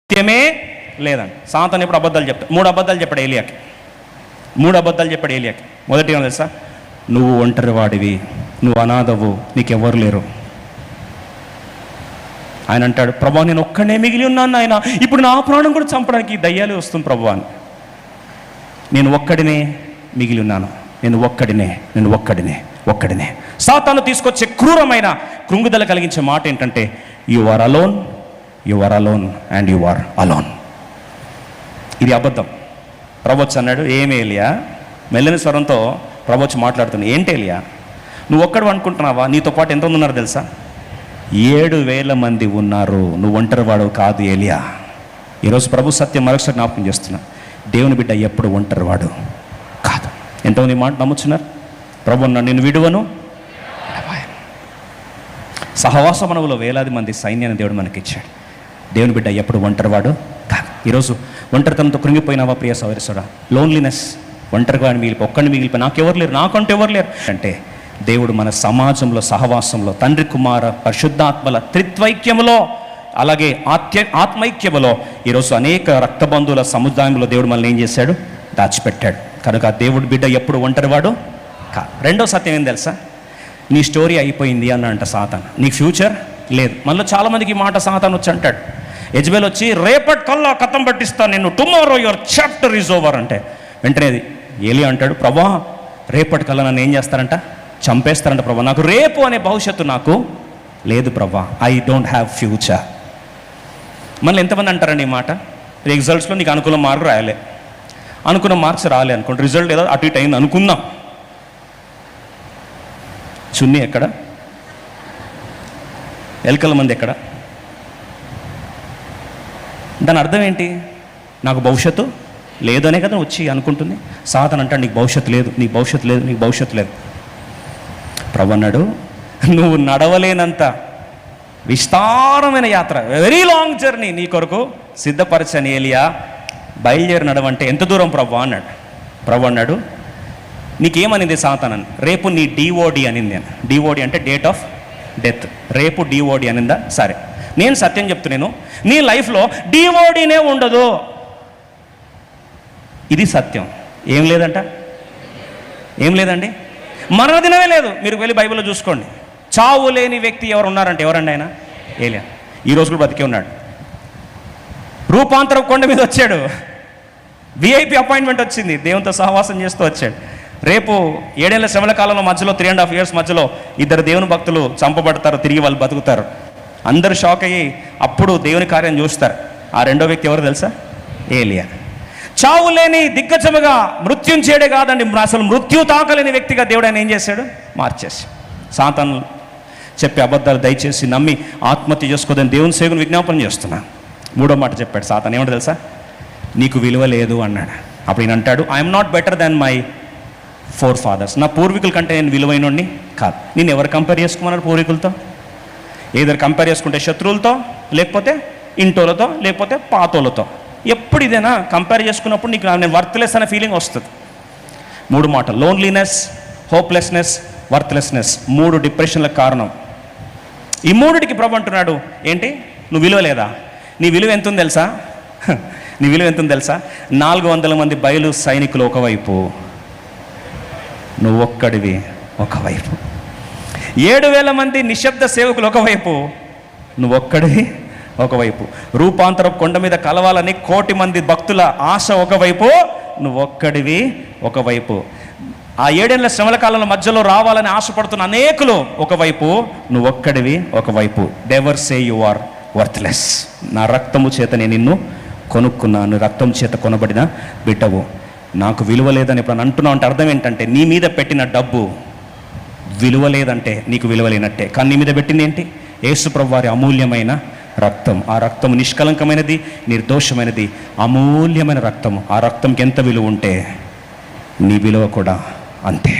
సత్యమే లేదండి. సాతాను ఇప్పుడు అబద్ధాలు చెప్తాడు. 3 అబద్ధాలు చెప్పాడు ఏలియాకి. 3 అబద్ధాలు చెప్పాడు ఏలియాకి. మొదటి ఏమో తెలుసా? నువ్వు ఒంటరి వాడివి, నువ్వు అనాథవు, నీకెవ్వరు లేరు. ఆయన అంటాడు, ప్రభా నేను ఒక్కడే మిగిలి ఉన్నాను ఆయన, ఇప్పుడు నా ప్రాణం కూడా చంపడానికి దయ్యాలే వస్తుంది ప్రభు అని. నేను ఒక్కడినే మిగిలి ఉన్నాను, నేను ఒక్కడినే. సాతాను తీసుకొచ్చే క్రూరమైన కృంగుదల కలిగించే మాట ఏంటంటే, you are alone and you are alone. ఇది అబద్ధం. ప్రభొచ్చు అన్నాడు, ఏమి ఏలియా? మెల్లని స్వరంతో ప్రభొచ్చు మాట్లాడుతున్నాడు. ఏంటి ఏలియా, నువ్వు ఒక్కడు అనుకుంటున్నావా? నీతో పాటు ఎంతమంది ఉన్నారు తెలుసా? 7,000 మంది ఉన్నారు. నువ్వు ఒంటరి వాడు కాదు ఏలియా. ఈరోజు ప్రభు సత్యం మరొకసారి జ్ఞాపకం చేస్తున్నా, దేవుని బిడ్డ ఎప్పుడు ఒంటరి వాడు కాదు. ఎంతమంది మాట నమ్ముచున్నారు? ప్రభు అన్నాడు, నేను విడువను. సహవాస మనవులో వేలాది మంది సైన్యాన్ని దేవుడు మనకిచ్చాడు. దేవుని బిడ్డ ఎప్పుడు ఒంటరివాడు కాదు. ఈరోజు ఒంటరితనంతో కృంగిపోయినావా ప్రియ సోదరుడా? లోన్లీనెస్, ఒంటరిగా ఒక్కడిని మిగిలిపోయి నాకంటూ ఎవరు లేరు అంటే, దేవుడు మన సమాజంలో సహవాసంలో తండ్రి కుమార పరిశుద్ధాత్మల త్రిత్వైక్యములో, అలాగే ఆత్మైక్యములో ఈరోజు అనేక రక్తబంధువుల సముదాయంలో దేవుడు మనల్ని ఏం చేశాడు? దాచిపెట్టాడు. కనుక దేవుడు బిడ్డ ఎప్పుడు ఒంటరివాడు కాదు. రెండో సత్యం ఏం తెలుసా? నీ స్టోరీ అయిపోయింది అన్నంట సాతాను, నీకు ఫ్యూచర్ లేదు. మళ్ళీ చాలామందికి ఈ మాట సాతాను వచ్చి అంటాడు. యెజబెల్ వచ్చి రేపటి కల్లా కథం పట్టిస్తాను నిన్ను, tomorrow your chapter is over అంటే, వెంటనే ఏలియా అంటాడు, ప్రభా రేపటి కల్లా నన్ను ఏం చేస్తారంట? చంపేస్తారంట ప్రభా, నాకు రేపు అనే భవిష్యత్తు నాకు లేదు ప్రభా, ఐ డోంట్ హ్యావ్ ఫ్యూచర్. మళ్ళీ ఎంతమంది అంటారండి ఈ మాట? రిజల్ట్స్లో నీకు అనుకూల మార్కు రాయలే, అనుకున్న మార్క్స్ రాలే అనుకోండి, రిజల్ట్ ఏదో అటు ఇటు అయింది అనుకుందాం. చున్నీ ఎక్కడ? ఎలకల మంది ఎక్కడ? దాని అర్థం ఏంటి? నాకు భవిష్యత్తు లేదు అనే కదా వచ్చి అనుకుంటుంది. సాతాను అంటాడు, నీకు భవిష్యత్తు లేదు. ప్రభు అన్నాడు, నువ్వు నడవలేనంత విస్తారమైన యాత్ర, వెరీ లాంగ్ జర్నీ నీ కొరకు సిద్ధపరచని ఏలియా, బయలుదేరి నడవంటే ఎంత దూరం ప్రభు అన్నాడు. ప్రభు అన్నాడు, నీకేమనింది సాతానని? రేపు నీ డిఓడి అనింది. నేను డిఓడి అంటే డేట్ ఆఫ్ డెత్. రేపు డిఓడి అనిందా? సరే, నేను సత్యం చెప్తున్నాను, నీ లైఫ్లో డిఓడినే ఉండదు. ఇది సత్యం. ఏం లేదండి, మరణదినమే లేదు. మీరు వెళ్ళి బైబిల్లో చూసుకోండి. చావు లేని వ్యక్తి ఎవరు ఉన్నారంటే ఎవరండి? ఆయన ఏలియా. ఈరోజు కూడా బతికే ఉన్నాడు. రూపాంతరం కొండ మీద వచ్చాడు, విఐపి అపాయింట్మెంట్ వచ్చింది, దేవునితో సహవాసం చేస్తూ వచ్చాడు. రేపు 7 ఏళ్ల శ్రమల కాలంలో మధ్యలో 3.5 years మధ్యలో 2 దేవుని భక్తులు చంపబడతారు, తిరిగి వాళ్ళు బతుకుతారు. అందరూ షాక్ అయ్యి అప్పుడు దేవుని కార్యం చూస్తారు. ఆ రెండో వ్యక్తి ఎవరు తెలుసా? ఏలియా. చావు లేని దిగ్గజముగా మృత్యుంచేడే కాదండి, అసలు మృత్యు తాకలేని వ్యక్తిగా దేవుడు ఆయన ఏం చేశాడు? మార్చేసి. సాతాను చెప్పే అబద్ధాలు దయచేసి నమ్మి ఆత్మహత్య చేసుకోదని దేవుని సేవకుని విజ్ఞాపన చేస్తున్నా. 3వ మాట చెప్పాడు సాతాను, ఏమంటే తెలుసా? నీకు విలువ లేదు అన్నాడు. అప్పుడు ఈయన అంటాడు, I'm not better than my forefathers. నా పూర్వీకుల కంటే నేను విలువైనోడిని కాదు. నేను ఎవరు కంపేర్ చేసుకోమన్నాడు? పూర్వీకులతో. ఏదైనా కంపేర్ చేసుకుంటే శత్రువులతో, లేకపోతే ఇంటోలతో, లేకపోతే పాతోలతో. ఎప్పుడు ఇదేనా కంపేర్ చేసుకున్నప్పుడు నీకు నేను వర్త్లెస్ అనే ఫీలింగ్ వస్తుంది. 3 మాటలు: లోన్లీనెస్, హోప్లెస్నెస్, వర్త్లెస్నెస్. 3 డిప్రెషన్లకు కారణం. ఈ 3టికి ప్రభు అంటున్నాడు, ఏంటి? నువ్వు విలువ లేదా? నీ విలువ ఎంత ఉంది తెలుసా? 400 మంది బయలు సైనికులు ఒకవైపు, నువ్వు ఒక్కడివి ఒకవైపు. 7,000 మంది నిశ్శబ్ద సేవకులు ఒకవైపు, నువ్వు ఒక్కడివి ఒకవైపు. రూపాంతరం కొండ మీద కలవాలని 1,000,000 మంది భక్తుల ఆశ ఒకవైపు, నువ్వు ఒక్కడివి ఒకవైపు. ఆ 7 ఏళ్ల శ్రమల కాలంలో మధ్యలో రావాలని ఆశపడుతున్న అనేకులు ఒకవైపు, నువ్వు ఒక్కడివి ఒకవైపు. Never say you are worthless. నా రక్తము చేత నేను నిన్ను కొనుక్కున్నాను, రక్తం చేత కొనబడిన బిడ్డవు. నాకు విలువ లేదని ఇప్పుడు అంటున్నావు అంటే అర్థం ఏంటంటే, నీ మీద పెట్టిన డబ్బు విలువ లేదంటే నీకు విలువ లేనట్టే. కానీ నీ మీద పెట్టింది ఏంటి? యేసు ప్రభువు వారి అమూల్యమైన రక్తం. ఆ రక్తం నిష్కలంకమైనది, నిర్దోషమైనది, అమూల్యమైన రక్తము. ఆ రక్తంకి ఎంత విలువ ఉంటే నీ విలువ కూడా అంతే.